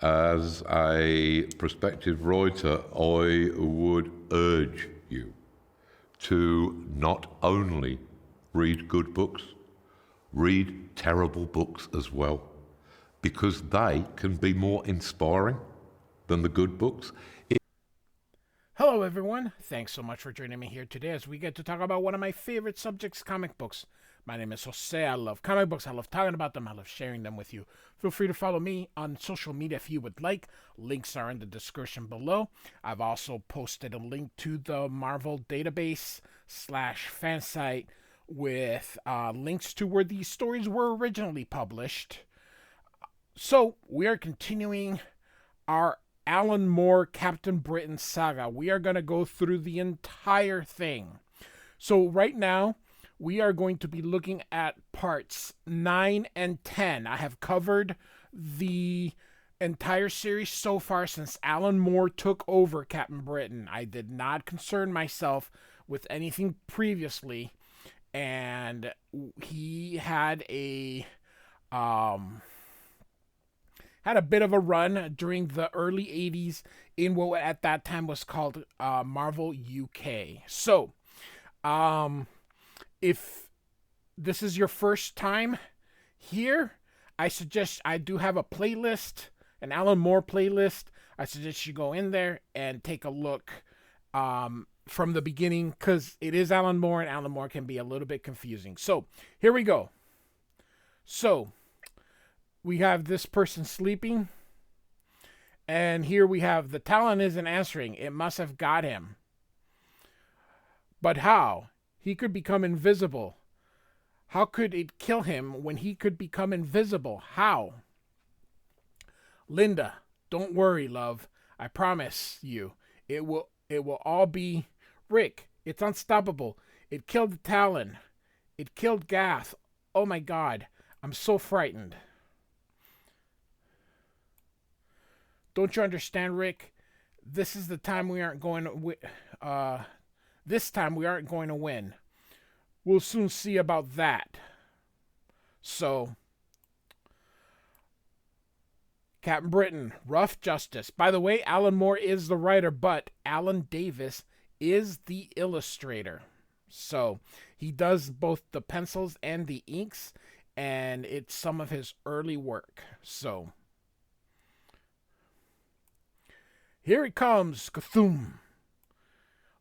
As a prospective writer, I would urge you to not only read good books, read terrible books as well, because they can be more inspiring than the good books. Hello, everyone. Thanks so much for joining me here today as we get to talk about one of my favorite subjects, comic books. My name is Jose. I love comic books. I love talking about them. I love sharing them with you. Feel free to follow me on social media if you would like. Links are in the description below. I've also posted a link to the Marvel database / fan site with links to where these stories were originally published. So, we are continuing our Alan Moore Captain Britain saga. We are going to go through the entire thing. So, right now, we are going to be looking at parts 9 and 10. I have covered the entire series so far since Alan Moore took over Captain Britain. I did not concern myself with anything previously, and he had a bit of a run during the early 80s in what at that time was called Marvel UK. So, if this is your first time here, I suggest I do have a playlist, an Alan Moore playlist. I suggest you go in there and take a look from the beginning, because it is Alan Moore, and Alan Moore can be a little bit confusing. So, here we go. So, we have this person sleeping, and here we have the Talon isn't answering. It must have got him. But how? He could become invisible. How could it kill him when he could become invisible? How? Linda, don't worry, love. I promise you, it will all be Rick. It's unstoppable. It killed the Talon. It killed Gath. Oh my God, I'm so frightened. Don't you understand, Rick? This is the time we aren't going to this time we aren't going to win. We'll soon see about that. So, Captain Britain, rough justice. By the way, Alan Moore is the writer, but Alan Davis is the illustrator. So, he does both the pencils and the inks, and it's some of his early work. So, here it comes, Cthulhu.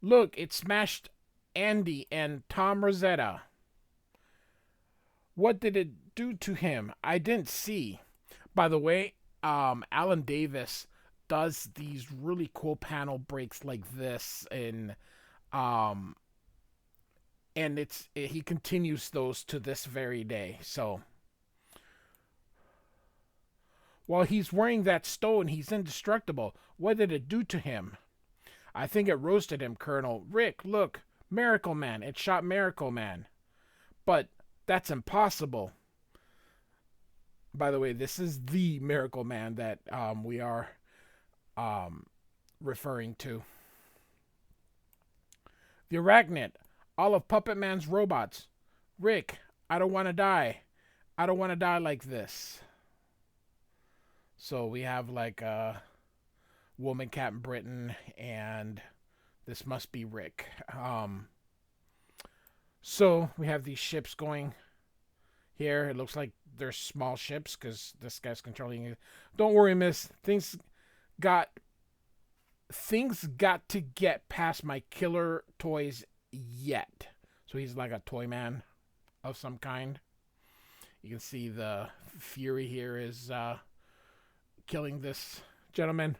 Look, it smashed Andy and Tom Rosetta. What did it do to him? I didn't see. By the way, Alan Davis does these really cool panel breaks like this, and he continues those to this very day. So, while he's wearing that stone, he's indestructible. What did it do to him? I think it roasted him, Colonel. Rick, look. Miracle Man. It shot Miracle Man. But that's impossible. By the way, this is the Miracle Man that we are referring to. The Arachnid. All of Puppet Man's robots. Rick, I don't want to die. I don't want to die like this. So we have like a woman Captain Britain, and this must be Rick. So we have these ships going here. It looks like they're small ships because this guy's controlling it. Don't worry, miss. Things got to get past my killer toys yet. So he's like a toy man of some kind. You can see the Fury here is killing this gentleman.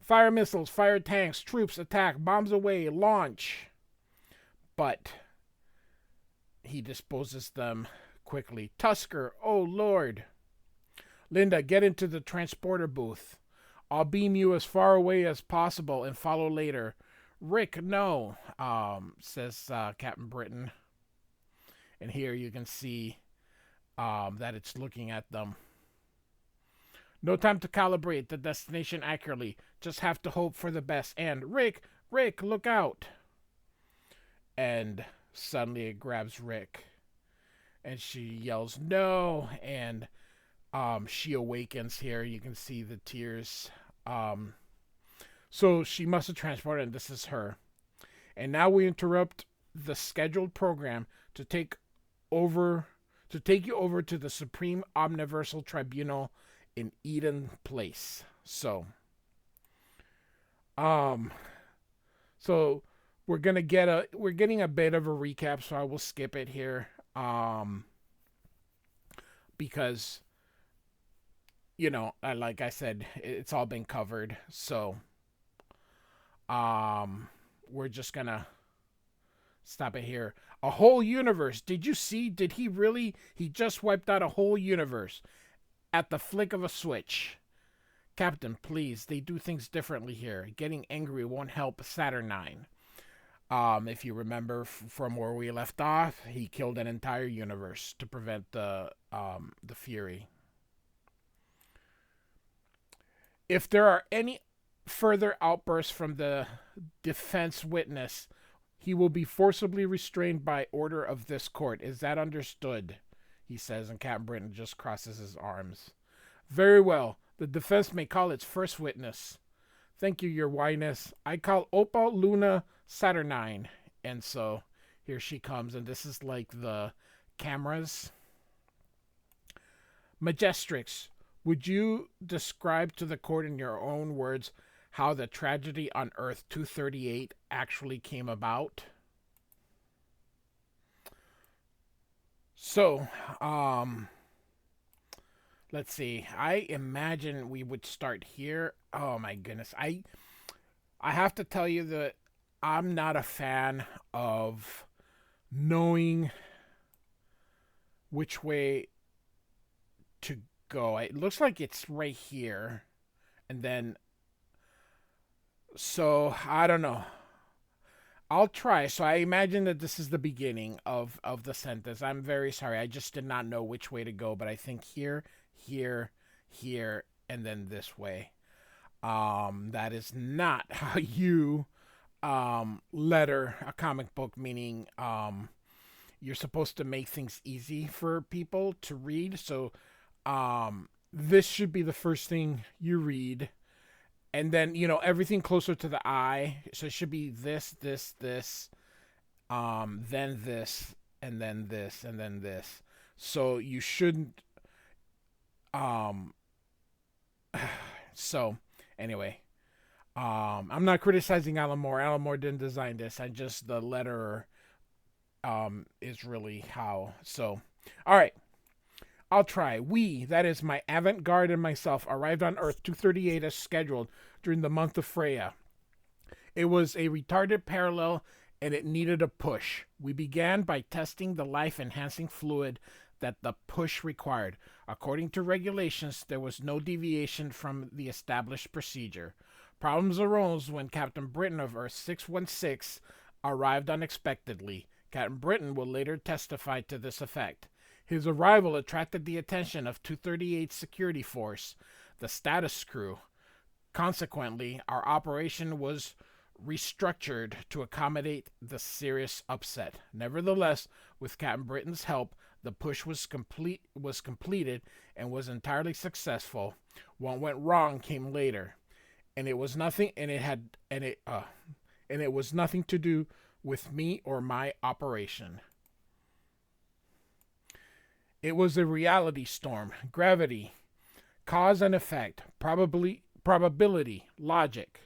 Fire missiles, fire tanks, troops, attack, bombs away, launch. But he disposes them quickly. Tusker, oh Lord. Linda, get into the transporter booth. I'll beam you as far away as possible and follow later. Rick, no, says Captain Britain. And here you can see that it's looking at them. No time to calibrate the destination accurately. Just have to hope for the best. And Rick, look out. And suddenly it grabs Rick. And she yells, no. And She awakens here. You can see the tears. So she must have transported, and this is her. And now we interrupt the scheduled program to take you over to the Supreme Omniversal Tribunal in Eden Place. So, so we're getting a bit of a recap, so I will skip it here, because like I said, it's all been covered. So, we're just gonna stop it here. A whole universe. Did you see? Did he really? He just wiped out a whole universe at the flick of a switch. Captain, please, they do things differently here. Getting angry won't help Saturnine. If you remember from where we left off, he killed an entire universe to prevent the Fury. If there are any further outbursts from the defense witness, he will be forcibly restrained by order of this court. Is that understood? He says, and Captain Britain just crosses his arms. Very well. The defense may call its first witness. Thank you, Your Highness. I call Opa Luna Saturnine. And so here she comes, and this is like the cameras. Majestrix, would you describe to the court in your own words how the tragedy on Earth 238 actually came about? So, let's see. I imagine we would start here. Oh my goodness. I have to tell you that I'm not a fan of knowing which way to go. It looks like it's right here. And then, so I don't know. I'll try. So I imagine that this is the beginning of the sentence. I'm very sorry. I just did not know which way to go, but I think here, here, here, and then this way. That is not how you letter a comic book, meaning you're supposed to make things easy for people to read. So this should be the first thing you read. And then, everything closer to the eye. So it should be this, this, this, then this, and then this, and then this. So you shouldn't, so anyway, I'm not criticizing Alan Moore. Alan Moore didn't design this. The letterer, is really how. So, all right. I'll try. We, that is my avant-garde and myself, arrived on Earth 238 as scheduled during the month of Freya. It was a retarded parallel, and it needed a push. We began by testing the life-enhancing fluid that the push required. According to regulations, there was no deviation from the established procedure. Problems arose when Captain Britain of Earth 616 arrived unexpectedly. Captain Britain will later testify to this effect. His arrival attracted the attention of 238's security force, the status crew. Consequently, our operation was restructured to accommodate the serious upset. Nevertheless, with Captain Britain's help, the push was completed and was entirely successful. What went wrong came later, and it was nothing to do with me or my operation. It was a reality storm, gravity, cause and effect, probability, logic.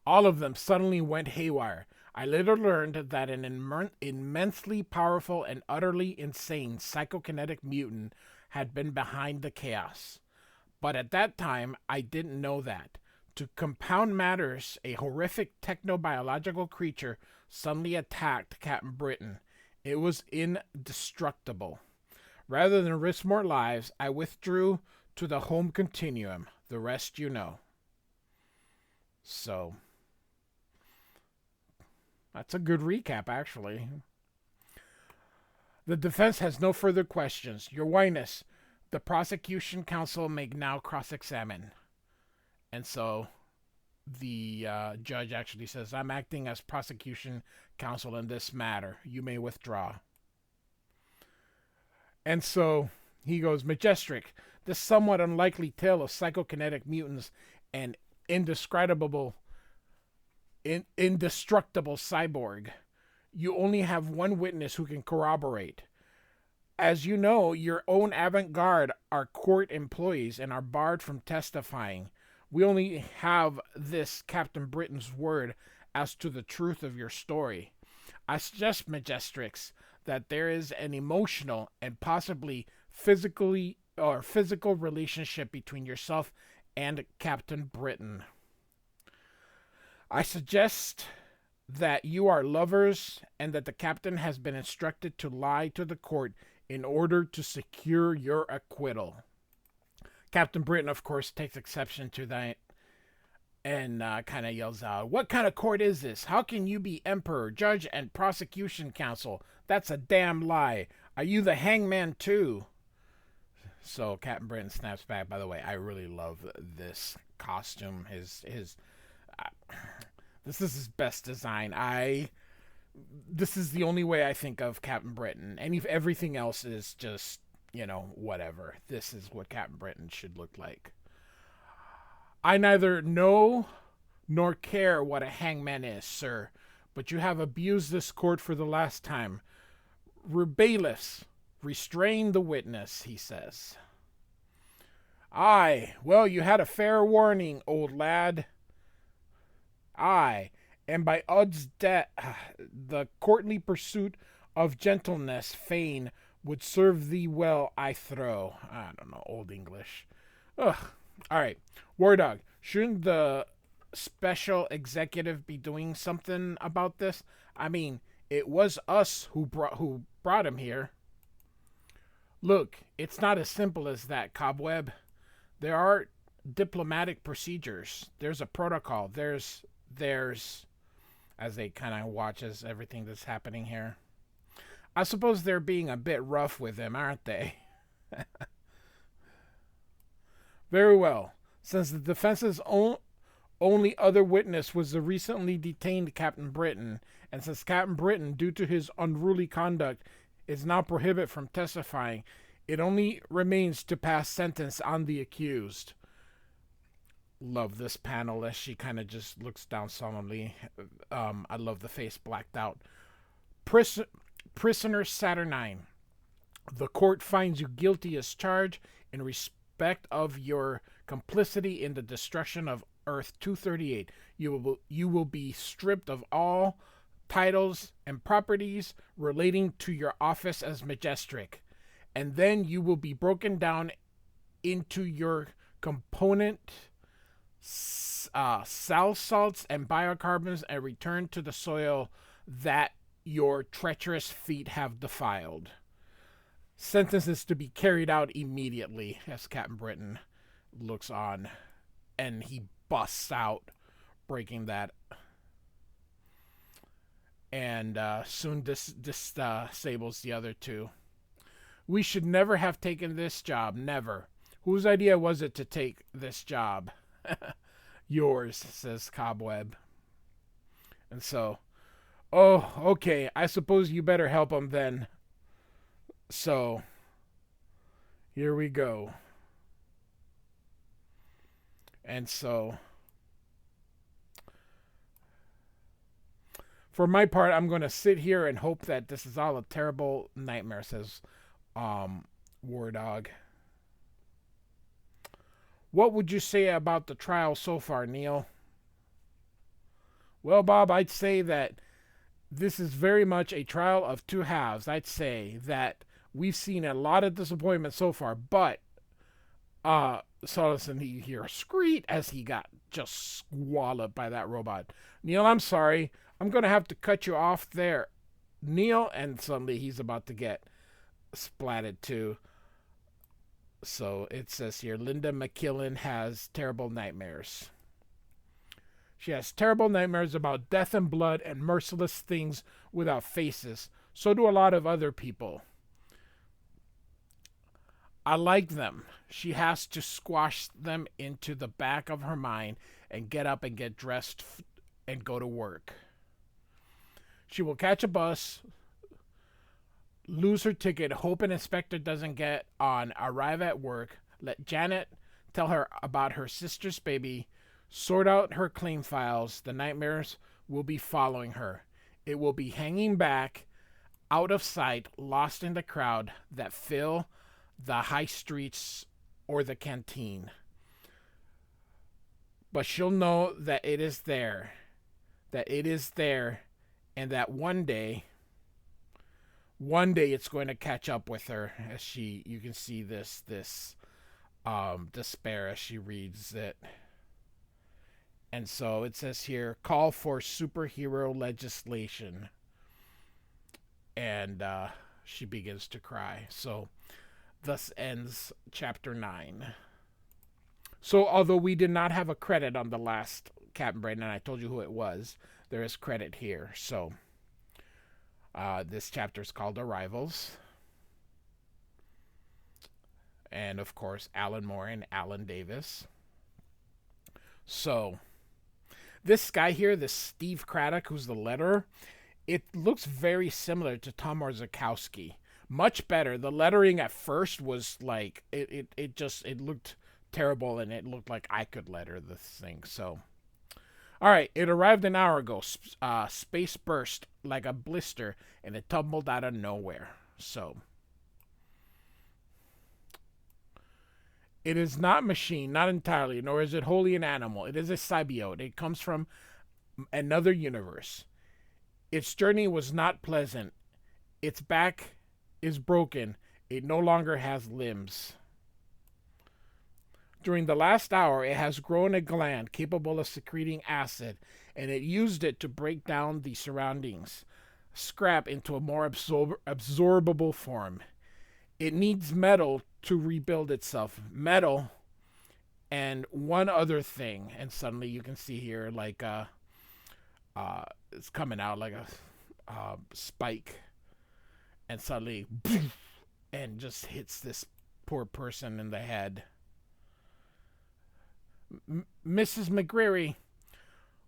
All of them suddenly went haywire. I later learned that an immensely powerful and utterly insane psychokinetic mutant had been behind the chaos. But at that time, I didn't know that. To compound matters, a horrific technobiological creature suddenly attacked Captain Britain. It was indestructible. Rather than risk more lives, I withdrew to the home continuum. The rest you know. So, that's a good recap, actually. The defense has no further questions. Your Highness, the prosecution counsel may now cross-examine. And so the judge actually says, I'm acting as prosecution counsel in this matter. You may withdraw. And so He goes, Majestic, this somewhat unlikely tale of psychokinetic mutants and indestructible cyborg. You only have one witness who can corroborate. As you know, your own avant-garde are court employees and are barred from testifying. We only have this Captain Britain's word as to the truth of your story. I suggest, Majestrix, that there is an emotional and possibly physical relationship between yourself and Captain Britain. I suggest that you are lovers and that the captain has been instructed to lie to the court in order to secure your acquittal. Captain Britain, of course, takes exception to that and kind of yells out, what kind of court is this? How can you be emperor, judge, and prosecution counsel? That's a damn lie. Are you the hangman too? So Captain Britain snaps back. By the way, I really love this costume. This is his best design. This is the only way I think of Captain Britain. Everything else is just, whatever. This is what Captain Britain should look like. I neither know nor care what a hangman is, sir, but you have abused this court for the last time. Bailiffs, restrain the witness, he says. Aye, well, you had a fair warning, old lad. Aye, and by odds that the courtly pursuit of gentleness fain would serve thee well, I trow. I don't know, Old English. Ugh. All right, War Dog, shouldn't the special executive be doing something about this? I mean, it was us who brought him here. Look, it's not as simple as that, Cobweb. There are diplomatic procedures. There's a protocol. There's as they kind of watches everything that's happening here. I suppose they're being a bit rough with him, aren't they? Very well. Since the defense's only other witness was the recently detained Captain Britain, and since Captain Britain, due to his unruly conduct, is now prohibited from testifying, it only remains to pass sentence on the accused. Love this panel as she kind of just looks down solemnly. I love the face blacked out. Prisoner Saturnine, the court finds you guilty as charged in respect of your complicity in the destruction of Earth 238. You will be stripped of all titles and properties relating to your office as Majestic, and then you will be broken down into your component sal salts and biocarbons and returned to the soil that your treacherous feet have defiled. Sentence is to be carried out immediately, as Captain Britain looks on, and he busts out, breaking that, and soon disables the other two. We should never have taken this job, never. Whose idea was it to take this job? Yours, says Cobweb. And so, oh, okay, I suppose you better help him then. So, here we go. And so, for my part, I'm going to sit here and hope that this is all a terrible nightmare, says War Dog. What would you say about the trial so far, Neil? Well, Bob, I'd say that this is very much a trial of two halves. I'd say that we've seen a lot of disappointment so far, but Solison, he hear a screech as he got just swallowed by that robot. Neil, I'm sorry. I'm going to have to cut you off there. Neil, and suddenly he's about to get splatted too. So it says here, Linda McKillen has terrible nightmares. She has terrible nightmares about death and blood and merciless things without faces. So do a lot of other people. I like them. She has to squash them into the back of her mind and get up and get dressed and go to work. She will catch a bus, lose her ticket, hope an inspector doesn't get on, arrive at work, let Janet tell her about her sister's baby, sort out her claim files. The nightmares will be following her. It will be hanging back, out of sight, lost in the crowd that fill the high streets or the canteen. But she'll know that it is there, and that one day it's going to catch up with her. As you can see this despair as she reads it. And so it says here, call for superhero legislation. And she begins to cry. So thus ends chapter 9. So although we did not have a credit on the last Captain Britain, and I told you who it was, there is credit here. So this chapter is called Arrivals. And of course, Alan Moore and Alan Davis. So this guy here, this Steve Craddock, who's the letterer, it looks very similar to Tom Orzechowski. Much better. The lettering at first was like, it looked terrible, and it looked like I could letter this thing. So, all right, it arrived an hour ago. Space burst like a blister, and it tumbled out of nowhere. So, it is not machine, not entirely, nor is it wholly an animal. It is a symbiote. It comes from another universe. Its journey was not pleasant. Its back is broken. It no longer has limbs. During the last hour, it has grown a gland capable of secreting acid, and it used it to break down the surroundings, scrap into a more absorbable form. It needs metal to rebuild itself. Metal and one other thing. And suddenly you can see here like it's coming out like a spike. And suddenly and just hits this poor person in the head. Mrs. McGreary,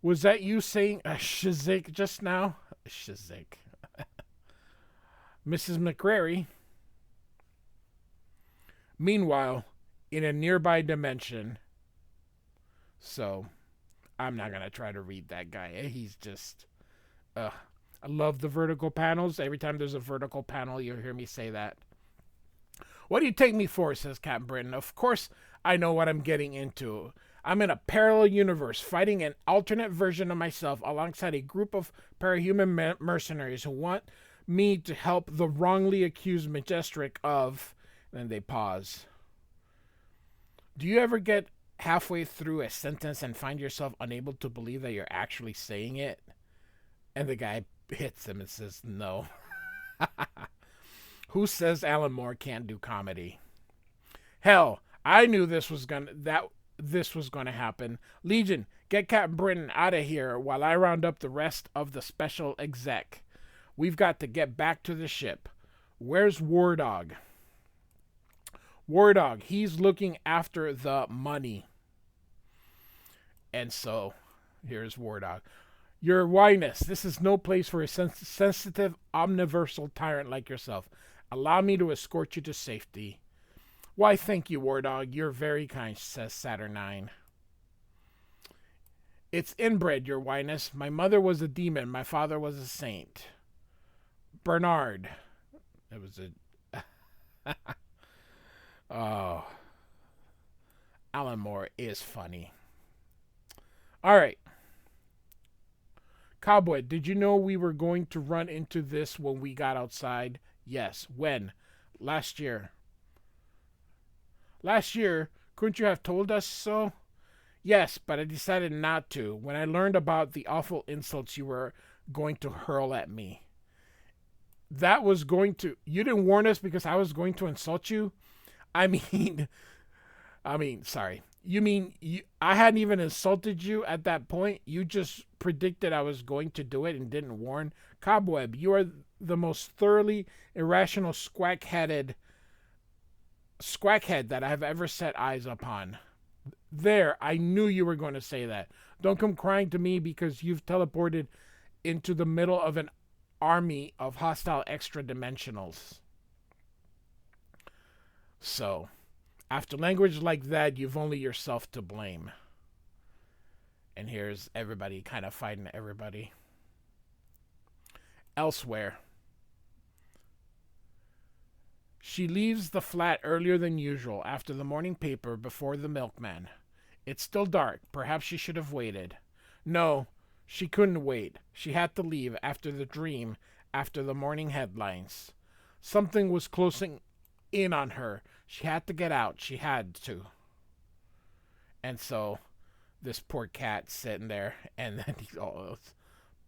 was that you saying shazik just now? Shazik. Mrs. McGreary. Meanwhile, in a nearby dimension. So, I'm not going to try to read that guy. He's just... I love the vertical panels. Every time there's a vertical panel, you'll hear me say that. What do you take me for, says Captain Britain. Of course, I know what I'm getting into. I'm in a parallel universe, fighting an alternate version of myself alongside a group of parahuman mercenaries who want me to help the wrongly accused Majestic of... Then they pause. Do you ever get halfway through a sentence and find yourself unable to believe that you're actually saying it? And the guy hits him and says, no. Who says Alan Moore can't do comedy? Hell, I knew this was gonna happen. Legion, get Captain Britain out of here while I round up the rest of the special exec. We've got to get back to the ship. Where's War Dog? War Dog, he's looking after the money. And so, here's War Dog. Your Highness, this is no place for a sensitive, omniversal tyrant like yourself. Allow me to escort you to safety. Why, thank you, War Dog. You're very kind, says Saturnine. It's inbred, Your Highness. My mother was a demon. My father was a saint. Bernard. It was a... Oh. Alan Moore is funny. All right. Cowboy, did you know we were going to run into this when we got outside? Yes. When? Last year. Last year? Couldn't you have told us so? Yes, but I decided not to when I learned about the awful insults you were going to hurl at me. That was going to... You didn't warn us because I was going to insult you? I mean, sorry. You mean I hadn't even insulted you at that point? You just predicted I was going to do it and didn't warn? Cobweb, you are the most thoroughly irrational squackhead that I have ever set eyes upon. There, I knew you were going to say that. Don't come crying to me because you've teleported into the middle of an army of hostile extra dimensionals. So, after language like that, you've only yourself to blame. And here's everybody kind of fighting everybody. Elsewhere. She leaves the flat earlier than usual after the morning paper before the milkman. It's still dark. Perhaps she should have waited. No, she couldn't wait. She had to leave after the dream, after the morning headlines. Something was closing in on her. She had to get out. She had to. And so, this poor cat sitting there, and then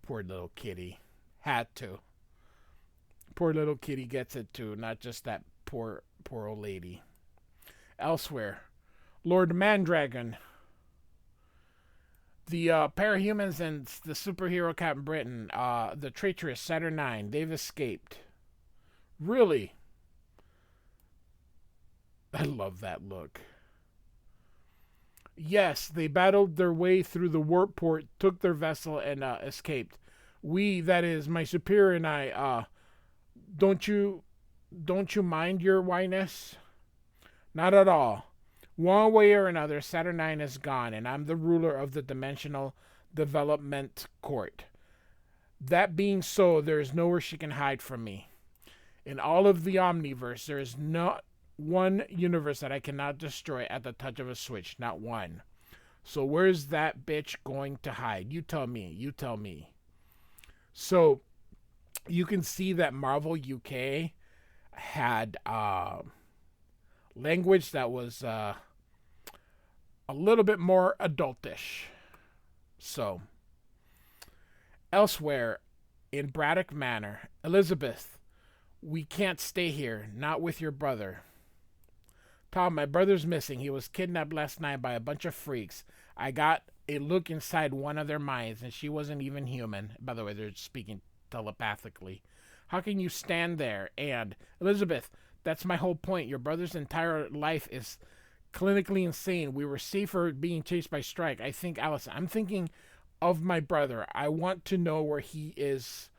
poor little kitty. Had to. Poor little kitty gets it too, not just that poor old lady. Elsewhere, Lord Mandragon, the parahumans and the superhero Captain Britain, the traitorous Saturn IX, they've escaped. Really? I love that look. Yes, they battled their way through the warp port, took their vessel, and escaped. We, that is, my superior and I, don't you mind your whiness? Not at all. One way or another, Saturn IX is gone, and I'm the ruler of the Dimensional Development Court. That being so, there is nowhere she can hide from me. In all of the Omniverse, there is not one universe that I cannot destroy at the touch of a switch. Not one. So where's that bitch going to hide? You tell me. You tell me. So you can see that Marvel UK had language that was a little bit more adultish. So, elsewhere in Braddock Manor, Elizabeth, we can't stay here, not with your brother. Tom, my brother's missing. He was kidnapped last night by a bunch of freaks. I got a look inside one of their minds, and she wasn't even human. By the way, they're speaking telepathically. How can you stand there? And, Elizabeth, that's my whole point. Your brother's entire life is clinically insane. We were safer being chased by Strike. I think, Alice, I'm thinking of my brother. I want to know where he is.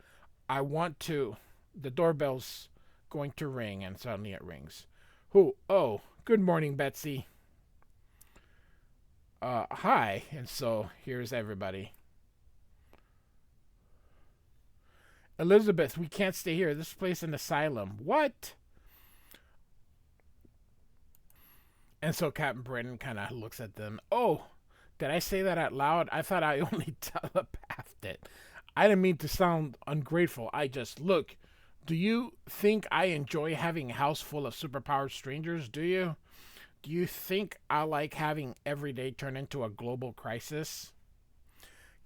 I want to. The doorbell's going to ring, and suddenly it rings. Who? Oh, good morning, Betsy. Hi. And so here's everybody. Elizabeth, we can't stay here. This place is an asylum. What? And so Captain Britain kind of looks at them. Oh, did I say that out loud? I thought I only telepathed it. I didn't mean to sound ungrateful. I just, look, do you think I enjoy having a house full of superpowered strangers? Do you? Do you think I like having every day turn into a global crisis?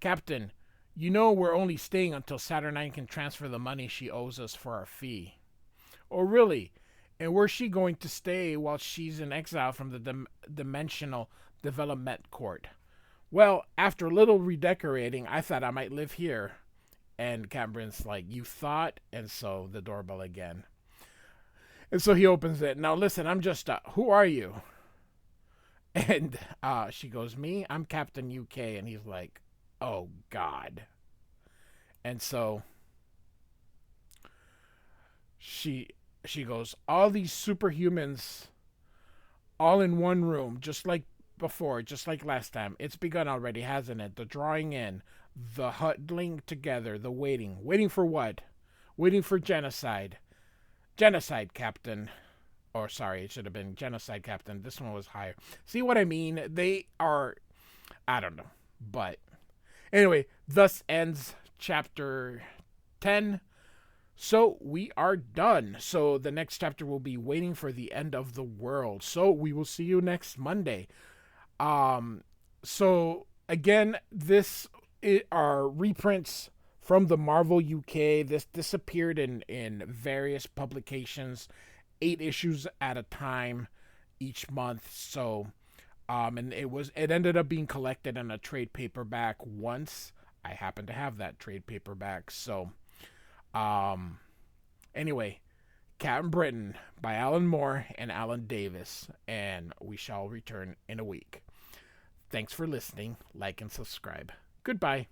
Captain, you know we're only staying until Saturn IX can transfer the money she owes us for our fee. Oh, really? And where's she going to stay while she's in exile from the Dimensional Development Court? Well, after a little redecorating, I thought I might live here. And Cameron's like, you thought? And so the doorbell again. And so he opens it. Now, listen, I'm just, who are you? And she goes, me? I'm Captain UK. And he's like, oh, God. And so she goes, all these superhumans all in one room, just like before, just like last time. It's begun already, hasn't it? The drawing in, the huddling together, the waiting. Waiting for what? Waiting for genocide. Genocide, Captain. Or, sorry, it should have been Genocide, Captain. This one was higher. See what I mean? They are, I don't know. But, anyway, thus ends chapter 10. So, we are done. So, the next chapter will be Waiting for the End of the World. So, we will see you next Monday. So, again, this are reprints from the Marvel UK. This appeared in various publications, 8 issues at a time each month. So, and it ended up being collected in a trade paperback once. I happen to have that trade paperback. So, anyway, Captain Britain by Alan Moore and Alan Davis, and we shall return in a week. Thanks for listening. Like and subscribe. Goodbye.